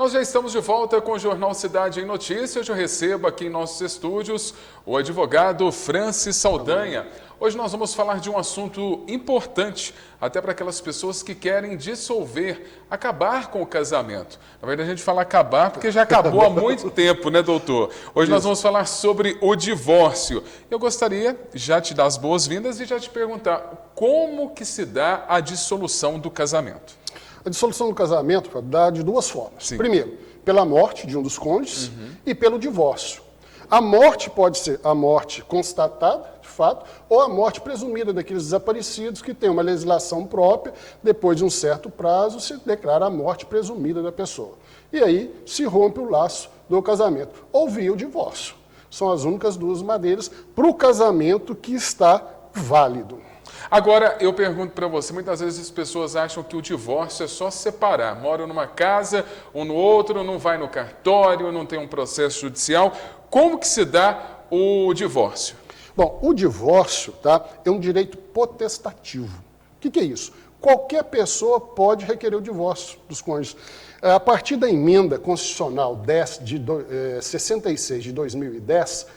Nós já estamos de volta com o Jornal Cidade em Notícias. Hoje eu recebo aqui em nossos estúdios o advogado Francis Saldanha. Hoje nós vamos falar de um assunto importante, até para aquelas pessoas que querem dissolver, acabar com o casamento. Na verdade, a gente fala acabar porque já acabou há muito tempo, né, doutor? Hoje nós vamos falar sobre o divórcio. Eu gostaria já de te dar as boas-vindas e já te perguntar como que se dá a dissolução do casamento. A dissolução do casamento dá de duas formas. Sim. Primeiro, pela morte de um dos cônjuges e pelo divórcio. A morte pode ser a morte constatada, de fato, ou a morte presumida daqueles desaparecidos que tem uma legislação própria, depois de um certo prazo se declara a morte presumida da pessoa. E aí se rompe o laço do casamento, ou via o divórcio. São as únicas duas maneiras para o casamento que está válido. Agora, eu pergunto para você, muitas vezes as pessoas acham que o divórcio é só separar. Moram numa casa, um no outro, não vai no cartório, não tem um processo judicial. Como que se dá o divórcio? Bom, o divórcio, é um direito potestativo. O que é isso? Qualquer pessoa pode requerer o divórcio dos cônjuges. A partir da emenda constitucional 66 de 2010,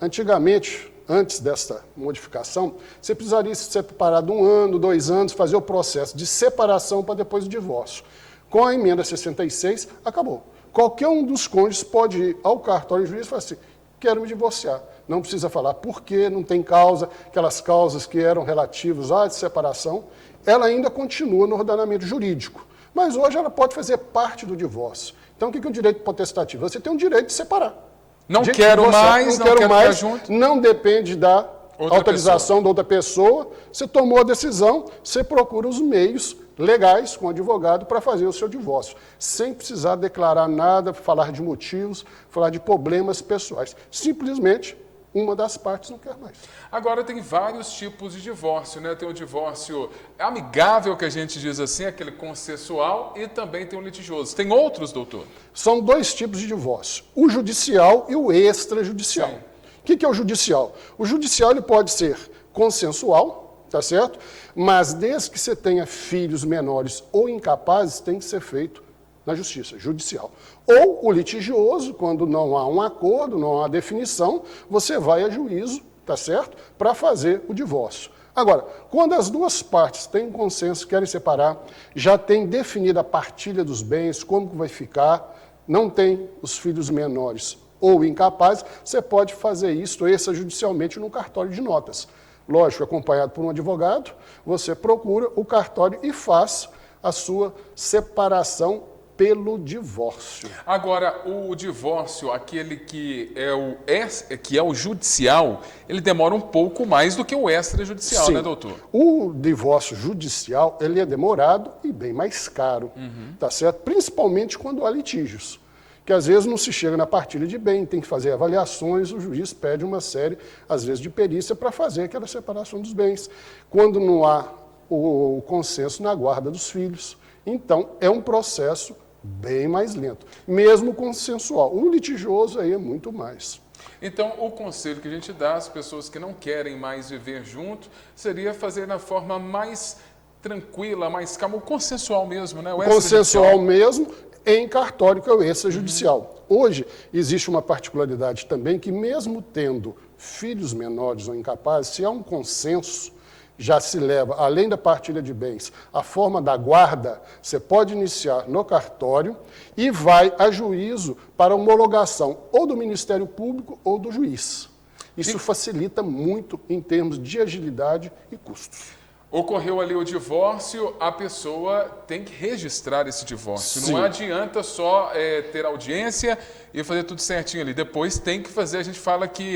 antigamente, antes dessa modificação, você precisaria se separar de 1 ano, 2 anos, fazer o processo de separação para depois o divórcio. Com a emenda 66, acabou. Qualquer um dos cônjuges pode ir ao cartório de juiz e falar assim, quero me divorciar. Não precisa falar por quê, não tem causa, aquelas causas que eram relativas à separação, ela ainda continua no ordenamento jurídico. Mas hoje ela pode fazer parte do divórcio. Então o que é o direito potestativo? Você tem o direito de separar. Não quero mais, não quero mais, junto. Não depende da autorização da outra pessoa. Você tomou a decisão, você procura os meios legais com o advogado para fazer o seu divórcio, sem precisar declarar nada, falar de motivos, falar de problemas pessoais. Simplesmente, uma das partes não quer mais. Agora, tem vários tipos de divórcio, né? Tem o divórcio amigável, que a gente diz assim, aquele consensual, e também tem o litigioso. Tem outros, doutor? São 2 tipos de divórcio, o judicial e o extrajudicial. Sim. O que é o judicial? O judicial ele pode ser consensual, tá certo? Mas desde que você tenha filhos menores ou incapazes, tem que ser feito na justiça, judicial. Ou o litigioso, quando não há um acordo, não há definição, você vai a juízo, tá certo? Para fazer o divórcio. Agora, quando as duas partes têm um consenso, querem separar, já tem definida a partilha dos bens, como que vai ficar, não tem os filhos menores ou incapazes, você pode fazer isso extrajudicialmente no cartório de notas. Lógico, acompanhado por um advogado, você procura o cartório e faz a sua separação pelo divórcio. Agora, o divórcio, aquele que é o judicial, ele demora um pouco mais do que o extrajudicial, Sim. Né, doutor? O divórcio judicial, ele é demorado e bem mais caro, tá certo? Principalmente quando há litígios, que às vezes não se chega na partilha de bem, tem que fazer avaliações, o juiz pede uma série, às vezes, de perícia para fazer aquela separação dos bens. Quando não há o consenso na guarda dos filhos, então é um processo bem mais lento, mesmo consensual. O litigioso aí é muito mais. Então, o conselho que a gente dá às pessoas que não querem mais viver junto seria fazer na forma mais tranquila, mais calma, o consensual mesmo, né? O consensual mesmo em cartório, que é o extrajudicial. Hoje, existe uma particularidade também que mesmo tendo filhos menores ou incapazes, se há um consenso, já se leva, além da partilha de bens, a forma da guarda, você pode iniciar no cartório e vai a juízo para homologação ou do Ministério Público ou do juiz. Isso facilita muito em termos de agilidade e custos. Ocorreu ali o divórcio, a pessoa tem que registrar esse divórcio. Sim. Não adianta só ter audiência e fazer tudo certinho ali. Depois tem que fazer, a gente fala que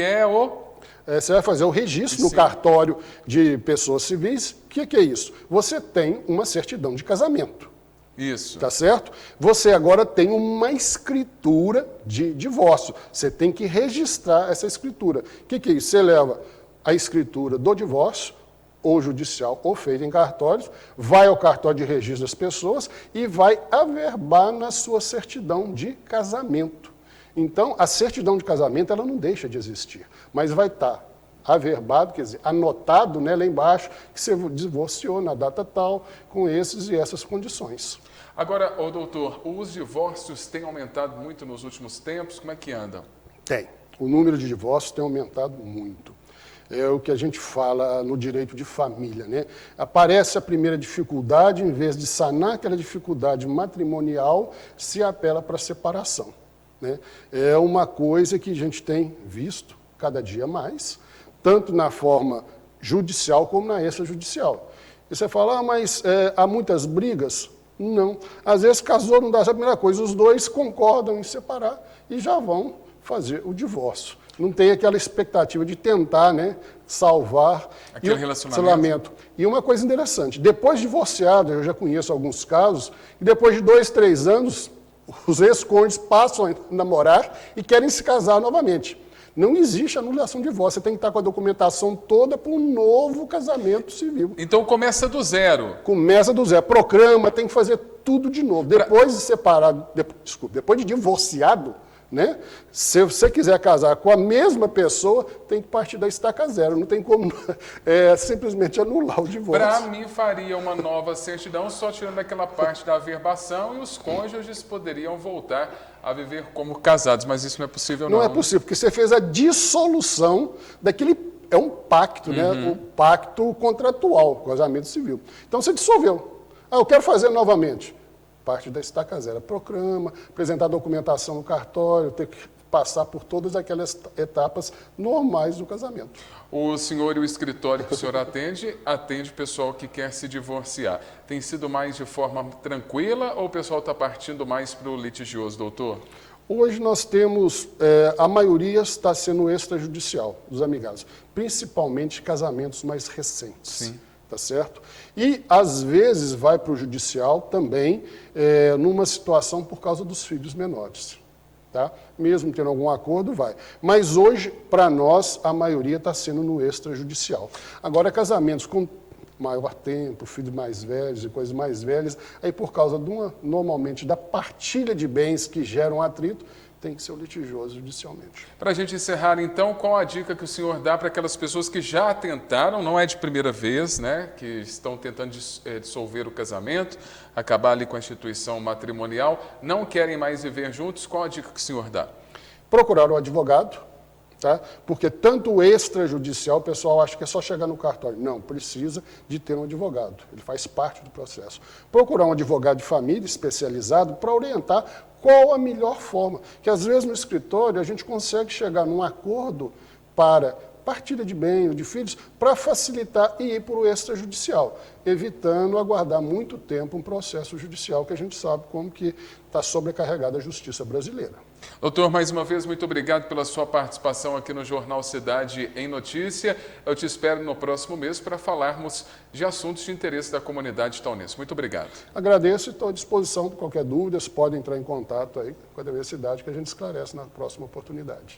você vai fazer o registro no cartório de pessoas civis. O que é isso? Você tem uma certidão de casamento. Isso. Tá certo? Você agora tem uma escritura de divórcio. Você tem que registrar essa escritura. O que é isso? Você leva a escritura do divórcio, ou judicial, ou feita em cartórios, vai ao cartório de registro das pessoas e vai averbar na sua certidão de casamento. Então, a certidão de casamento ela não deixa de existir, mas vai estar averbado, quer dizer, anotado, né, lá embaixo, que você divorciou na data tal, com esses e essas condições. Agora, ô doutor, os divórcios têm aumentado muito nos últimos tempos, como é que anda? Tem. O número de divórcios tem aumentado muito. É o que a gente fala no direito de família, né? Aparece a primeira dificuldade, em vez de sanar aquela dificuldade matrimonial, se apela para a separação, né? É uma coisa que a gente tem visto cada dia mais, tanto na forma judicial como na extrajudicial. E você fala, mas há muitas brigas? Não. Às vezes casou, não dá a primeira coisa, os dois concordam em separar e já vão fazer o divórcio. Não tem aquela expectativa de tentar, né, salvar aquele relacionamento. E uma coisa interessante, depois de divorciado, eu já conheço alguns casos, e depois de 2, 3 anos, os ex-cônjuges passam a namorar e querem se casar novamente. Não existe anulação de divórcio, você tem que estar com a documentação toda para um novo casamento civil. Então começa do zero. Começa do zero, proclama, tem que fazer tudo de novo. Depois de separado, depois de divorciado, né? Se você quiser casar com a mesma pessoa, tem que partir da estaca zero. Não tem como simplesmente anular o divórcio. Para mim, faria uma nova certidão, só tirando aquela parte da averbação, e os cônjuges poderiam voltar a viver como casados. Mas isso não é possível, não? Não é possível, porque você fez a dissolução daquele... É um pacto, né? Um pacto contratual, casamento civil. Então, você dissolveu. Eu quero fazer novamente. Parte da estaca zero. Proclama, apresentar documentação no cartório, ter que passar por todas aquelas etapas normais do casamento. O senhor e o escritório que o senhor atende o pessoal que quer se divorciar. Tem sido mais de forma tranquila ou o pessoal está partindo mais para o litigioso, doutor? Hoje nós temos, a maioria está sendo extrajudicial, dos amigados, principalmente casamentos mais recentes. Sim. Tá certo? E, às vezes, vai para o judicial também, numa situação por causa dos filhos menores. Tá? Mesmo tendo algum acordo, vai. Mas hoje, para nós, a maioria está sendo no extrajudicial. Agora, casamentos com maior tempo, filhos mais velhos e coisas mais velhas, aí por causa normalmente da partilha de bens que geram atrito, tem que ser o litigioso judicialmente. Para a gente encerrar, então, qual a dica que o senhor dá para aquelas pessoas que já tentaram, não é de primeira vez, né, que estão tentando dissolver o casamento, acabar ali com a instituição matrimonial, não querem mais viver juntos, qual a dica que o senhor dá? Procurar um advogado, tá? Porque tanto o extrajudicial, o pessoal acha que é só chegar no cartório. Não, precisa de ter um advogado, ele faz parte do processo. Procurar um advogado de família especializado para orientar qual a melhor forma. Que às vezes no escritório a gente consegue chegar num acordo para partilha de bens, de filhos, para facilitar e ir para o extrajudicial, evitando aguardar muito tempo um processo judicial que a gente sabe como que está sobrecarregada a justiça brasileira. Doutor, mais uma vez, muito obrigado pela sua participação aqui no Jornal Cidade em Notícia. Eu te espero no próximo mês para falarmos de assuntos de interesse da comunidade taunense. Muito obrigado. Agradeço e estou à disposição de qualquer dúvida. Podem entrar em contato aí com a Diversidade que a gente esclarece na próxima oportunidade.